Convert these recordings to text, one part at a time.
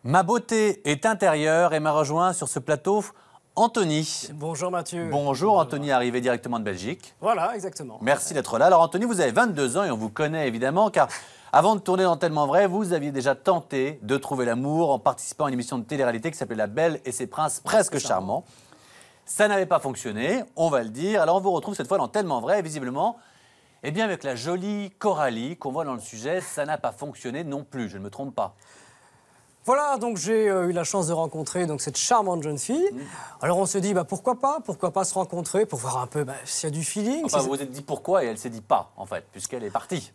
Ma beauté est intérieure et m'a rejoint sur ce plateau Anthony. Bonjour Mathieu. Bonjour Anthony, arrivé directement de Belgique. Voilà, exactement. Merci d'être là. Alors Anthony, vous avez 22 ans et on vous connaît évidemment car avant de tourner dans Tellement Vrai, vous aviez déjà tenté de trouver l'amour en participant à une émission de télé-réalité qui s'appelait La Belle et ses Princes presque charmants. Ça n'avait pas fonctionné, on va le dire. Alors on vous retrouve cette fois dans Tellement Vrai, visiblement. Eh bien avec la jolie Coralie qu'on voit dans le sujet, ça n'a pas fonctionné non plus, je ne me trompe pas. Voilà, donc j'ai eu la chance de rencontrer donc, cette charmante jeune fille. Alors on se dit, pourquoi pas se rencontrer pour voir un peu s'il y a du feeling. Enfin, Si vous vous êtes dit pourquoi et elle s'est dit pas, en fait, puisqu'elle est partie.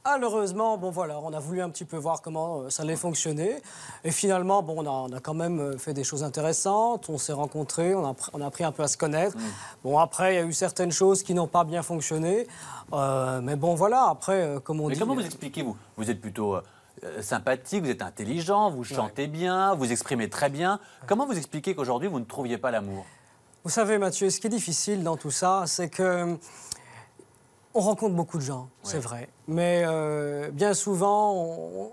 Malheureusement, voilà, on a voulu un petit peu voir comment ça allait fonctionner. Et finalement, on a quand même fait des choses intéressantes. On s'est rencontrés, on a appris un peu à se connaître. Bon, après, il y a eu certaines choses qui n'ont pas bien fonctionné. Mais bon, voilà, après, comme on dit... Mais comment vous expliquez, vous? Vous êtes plutôt sympathique, vous êtes intelligent, vous chantez bien, vous exprimez très bien. Comment vous expliquez qu'aujourd'hui, vous ne trouviez pas l'amour? Vous savez, Mathieu, ce qui est difficile dans tout ça, c'est que... On rencontre beaucoup de gens, c'est vrai. Mais bien souvent,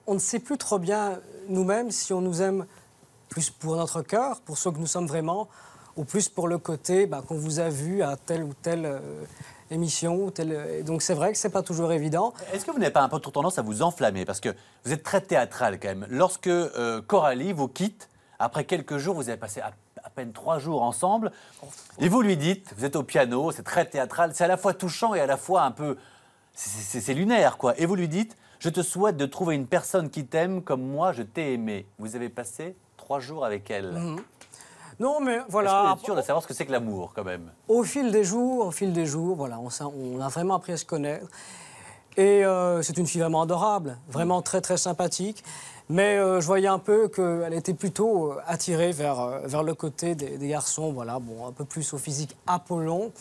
on ne sait plus trop bien nous-mêmes si on nous aime plus pour notre cœur, pour ce que nous sommes vraiment, ou plus pour le côté qu'on vous a vu à telle ou telle émission. Donc c'est vrai que ce n'est pas toujours évident. Est-ce que vous n'avez pas un peu trop tendance à vous enflammer? Parce que vous êtes très théâtral quand même. Lorsque Coralie vous quitte, après quelques jours, vous avez passé à peine 3 jours ensemble, et vous lui dites, vous êtes au piano, c'est très théâtral, c'est à la fois touchant et à la fois un peu... C'est lunaire, quoi. Et vous lui dites, je te souhaite de trouver une personne qui t'aime comme moi, je t'ai aimé. Vous avez passé 3 jours avec elle. Non, mais voilà... Est-ce que vous êtes sûr de savoir ce que c'est que l'amour, quand même? Au fil des jours, voilà, on a vraiment appris à se connaître. Et c'est une fille vraiment adorable, vraiment très, très sympathique. Mais je voyais un peu qu'elle était plutôt attirée vers le côté des garçons, voilà, un peu plus au physique Apollon.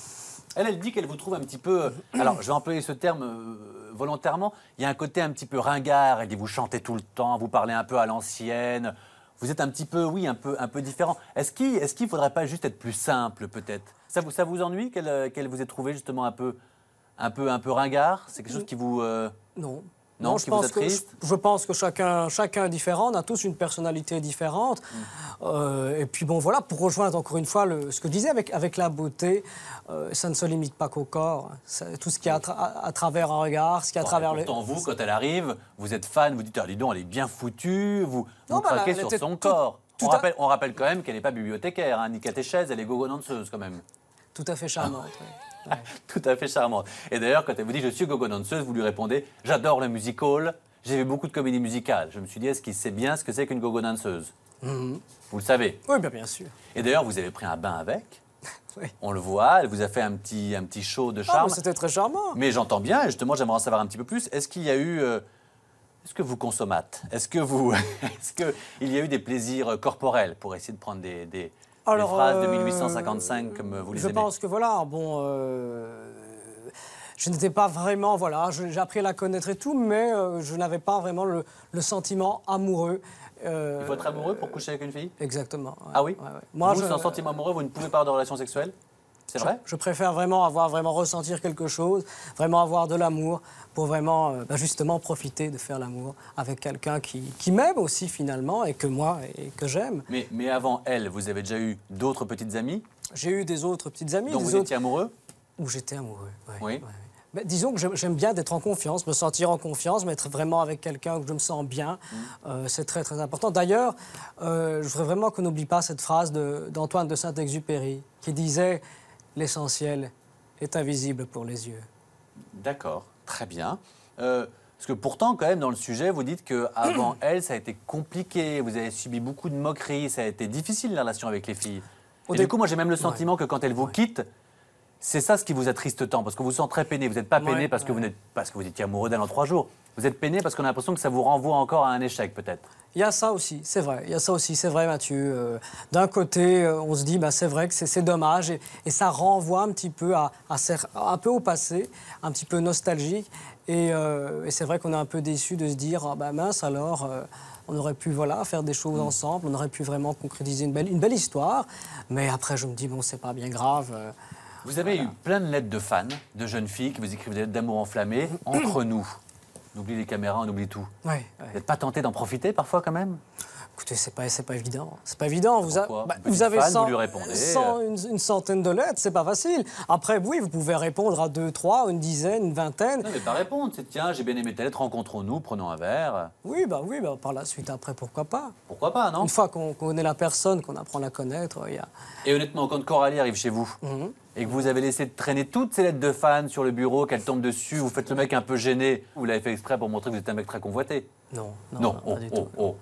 Elle dit qu'elle vous trouve un petit peu... Alors, je vais employer ce terme volontairement. Il y a un côté un petit peu ringard. Elle dit, vous chantez tout le temps, vous parlez un peu à l'ancienne. Vous êtes un petit peu, oui, un peu différent. Est-ce qu'il ne faudrait pas juste être plus simple, peut-être? Ça vous ennuie qu'elle vous ait trouvé justement un peu ringard? C'est quelque chose qui vous... Non. Non, qui vous attriste? Je pense que chacun est différent, on a tous une personnalité différente. Et puis voilà, pour rejoindre encore une fois ce que je disais avec la beauté, ça ne se limite pas qu'au corps. Tout ce qui est à travers un regard, ce qui est à travers le... Pourtant, vous, quand elle arrive, vous êtes fan, vous dites, dis donc, elle est bien foutue, vous craquez sur son corps. On rappelle quand même qu'elle n'est pas bibliothécaire, ni catéchèse, elle est gogo-danseuse quand même. Tout à fait charmante. Ouais. Tout à fait charmante. Et d'ailleurs, quand elle vous dit « je suis gogo-danseuse », vous lui répondez « j'adore le music hall, j'ai vu beaucoup de comédies musicales ». Je me suis dit, est-ce qu'il sait bien ce que c'est qu'une gogo-danseuse? Vous le savez? Oui, bien sûr. Et d'ailleurs, vous avez pris un bain avec. Oui. On le voit, elle vous a fait un petit show de charme. C'était très charmant. Mais j'entends bien, et justement, j'aimerais en savoir un petit peu plus. Est-ce qu'il y a eu... est-ce que vous consommâtes? Est-ce qu'il y a eu des plaisirs corporels pour essayer de prendre des phrases de 1855 comme vous les aimez? Je pense que voilà, je n'étais pas vraiment, j'ai appris à la connaître et tout, mais je n'avais pas vraiment le sentiment amoureux. Il faut être amoureux pour coucher avec une fille? Exactement. Ouais, ah oui? Ouais. Moi, vous, sans sentiment amoureux, vous ne pouvez pas avoir de relation sexuelle? C'est vrai? Je préfère vraiment ressentir quelque chose, vraiment avoir de l'amour, pour vraiment, justement, profiter de faire l'amour avec quelqu'un qui m'aime aussi, finalement, et que moi, et que j'aime. Mais avant elle, vous avez déjà eu d'autres petites amies? J'ai eu des autres petites amies. Donc vous étiez amoureux? Où j'étais amoureux, oui. Ouais. Mais disons que j'aime bien d'être en confiance, me sentir en confiance, mais être vraiment avec quelqu'un où je me sens bien. C'est très, très important. D'ailleurs, je voudrais vraiment qu'on n'oublie pas cette phrase d'Antoine de Saint-Exupéry, qui disait « L'essentiel est invisible pour les yeux ». D'accord, très bien. Parce que pourtant, quand même, dans le sujet, vous dites qu'avant elle, ça a été compliqué, vous avez subi beaucoup de moqueries, ça a été difficile, la relation avec les filles. Et du coup, moi, j'ai même le sentiment que quand elle vous quitte, c'est ça ce qui vous attriste tant, parce que vous vous sentez très peiné. Vous n'êtes pas peiné parce que vous étiez amoureux d'elle en 3 jours. Vous êtes peiné parce qu'on a l'impression que ça vous renvoie encore à un échec, peut-être. Il y a ça aussi, c'est vrai. Il y a ça aussi, c'est vrai, Mathieu. D'un côté, on se dit, c'est vrai que c'est dommage, et ça renvoie un petit peu un peu au passé, un petit peu nostalgique. Et c'est vrai qu'on est un peu déçu de se dire, mince alors. On aurait pu faire des choses ensemble, on aurait pu vraiment concrétiser une belle histoire. Mais après, je me dis, c'est pas bien grave. Vous avez eu plein de lettres de fans, de jeunes filles qui vous écrivent des lettres d'amour enflammées. Entre nous, on oublie les caméras, on oublie tout. Ouais. Vous n'êtes pas tenté d'en profiter parfois quand même? Écoutez, c'est pas évident. C'est pas évident. Pourquoi? Vous avez Fan, vous lui répondez. une centaine de lettres, c'est pas facile. Après, oui, vous pouvez répondre à 2, 3, une dizaine, une vingtaine. Non, mais pas répondre. C'est tiens, j'ai bien aimé ta lettre, rencontrons-nous, prenons un verre. Oui, par la suite, après, pourquoi pas. Pourquoi pas, non? Une fois qu'on connaît la personne, qu'on apprend à la connaître, il y a... Et honnêtement, quand Coralie arrive chez vous et que vous avez laissé traîner toutes ces lettres de fans sur le bureau, qu'elle tombe dessus, vous faites le mec un peu gêné, vous l'avez fait exprès pour montrer que vous êtes un mec très convoité. Non, Oh, pas du tout. oh.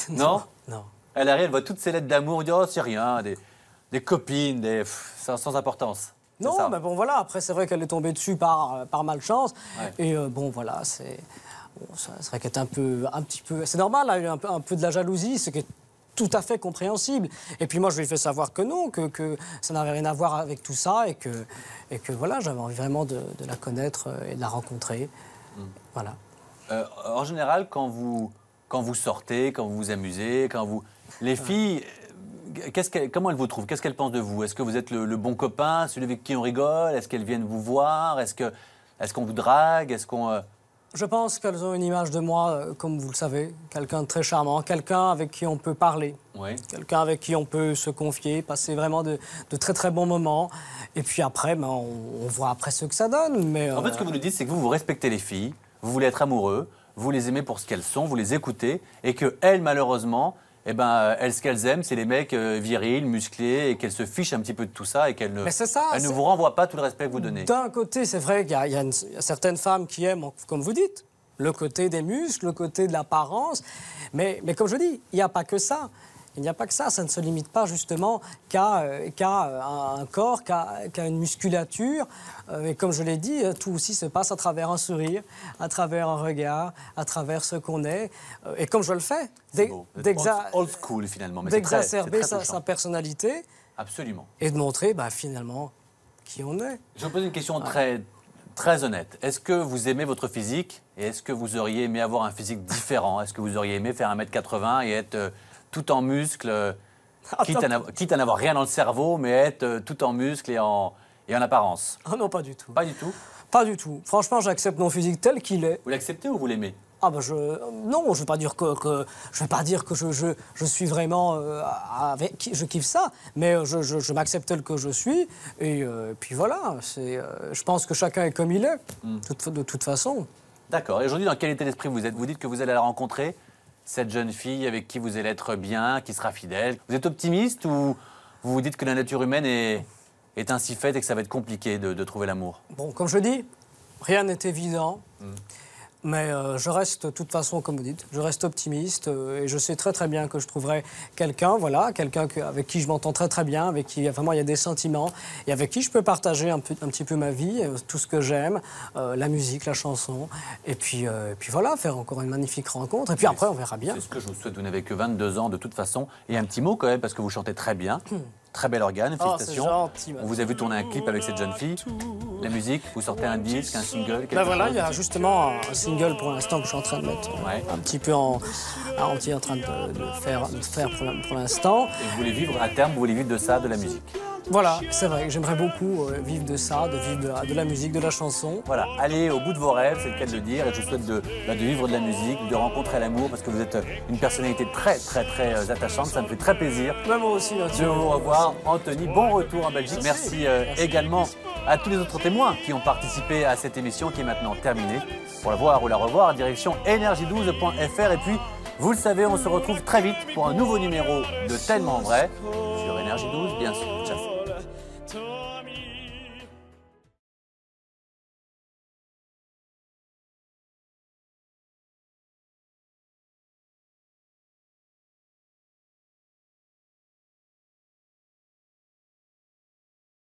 Non? Non. Elle arrive, elle voit toutes ces lettres d'amour, elle dit oh c'est rien, des copines, sans importance. C'est Non, ça. mais bon, voilà. Après, c'est vrai qu'elle est tombée dessus par malchance. Ouais. Et bon, voilà, c'est vrai qu'elle est un petit peu... C'est normal, elle a eu un peu de la jalousie, ce qui est tout à fait compréhensible. Et puis moi, je lui ai fait savoir que non, que ça n'avait rien à voir avec tout ça et que voilà, j'avais envie vraiment de la connaître et de la rencontrer. Voilà. En général, quand vous sortez, quand vous vous amusez, les filles, comment elles vous trouvent? Qu'est-ce qu'elles pensent de vous? Est-ce que vous êtes le bon copain, celui avec qui on rigole? Est-ce qu'elles viennent vous voir? Est-ce qu'on vous drague? Je pense qu'elles ont une image de moi, comme vous le savez, quelqu'un de très charmant, quelqu'un avec qui on peut parler, Oui. quelqu'un avec qui on peut se confier, passer vraiment de très très bons moments. Et puis après, on voit après ce que ça donne. Mais, En fait, ce que vous nous dites, c'est que vous respectez les filles, vous voulez être amoureux, vous les aimez pour ce qu'elles sont, vous les écoutez, et qu'elles, malheureusement, ce qu'elles aiment, c'est les mecs virils, musclés, et qu'elles se fichent un petit peu de tout ça, et qu'elles ne, Mais c'est ça, elles ne vous renvoient pas tout le respect que vous donnez. D'un côté, c'est vrai qu'il y a certaines femmes qui aiment, comme vous dites, le côté des muscles, le côté de l'apparence. Mais comme je dis, il n'y a pas que ça. Il n'y a pas que ça. Ça ne se limite pas justement qu'à un corps, qu'à une musculature. Et comme je l'ai dit, tout aussi se passe à travers un sourire, à travers un regard, à travers ce qu'on est. Et comme je le fais, Old school, finalement. d'exacerber sa personnalité. Absolument. Et de montrer finalement qui on est. Je vous pose une question très honnête. Est-ce que vous aimez votre physique et est-ce que vous auriez aimé avoir un physique différent? Est-ce que vous auriez aimé faire 1m80 et être tout en muscles, quitte à n'avoir rien dans le cerveau, mais être tout en muscles et en apparence? Ah non, pas du tout. Pas du tout? Pas du tout. Franchement, j'accepte mon physique tel qu'il est. Vous l'acceptez ou vous l'aimez? Ah non, je ne vais pas dire que je suis vraiment je kiffe ça, mais je m'accepte tel que je suis et puis voilà. Je pense que chacun est comme il est, de toute façon. D'accord. Et aujourd'hui, dans quel état d'esprit vous êtes? Vous dites que vous allez la rencontrer, cette jeune fille avec qui vous allez être bien, qui sera fidèle. Vous êtes optimiste ou vous vous dites que la nature humaine est ainsi faite et que ça va être compliqué de trouver l'amour? Bon, comme je dis, rien n'est évident. Mais je reste, de toute façon, comme vous dites, je reste optimiste et je sais très très bien que je trouverai quelqu'un, avec qui je m'entends très très bien, avec qui vraiment il y a des sentiments et avec qui je peux partager un petit peu ma vie, tout ce que j'aime, la musique, la chanson, et puis voilà, faire encore une magnifique rencontre. Et puis après, on verra bien. C'est ce que je vous souhaite. Vous n'avez que 22 ans de toute façon. Et un petit mot quand même, parce que vous chantez très bien. Très bel organe, félicitations. Gentil, on vous a vu tourner un clip avec cette jeune fille. La musique, vous sortez un disque, un single, quelque Voilà, chose. il y a justement un single pour l'instant que je suis en train de mettre un petit peu en train de faire pour l'instant. Et vous voulez vivre à terme, vous voulez vivre de ça, de la musique. Voilà, c'est vrai que j'aimerais beaucoup vivre de ça, de vivre de la musique, de la chanson. Voilà, allez au bout de vos rêves, c'est le cas de le dire. Et je vous souhaite de vivre de la musique, de rencontrer l'amour, parce que vous êtes une personnalité très, très, très attachante. Ça me fait très plaisir. Moi aussi, de vous revoir, Anthony. Bon retour en Belgique. Merci également à tous les autres témoins qui ont participé à cette émission qui est maintenant terminée. Pour la voir ou la revoir, direction energie12.fr. Et puis, vous le savez, on se retrouve très vite pour un nouveau numéro de Tellement Vrai sur Énergie 12, bien sûr. Ciao.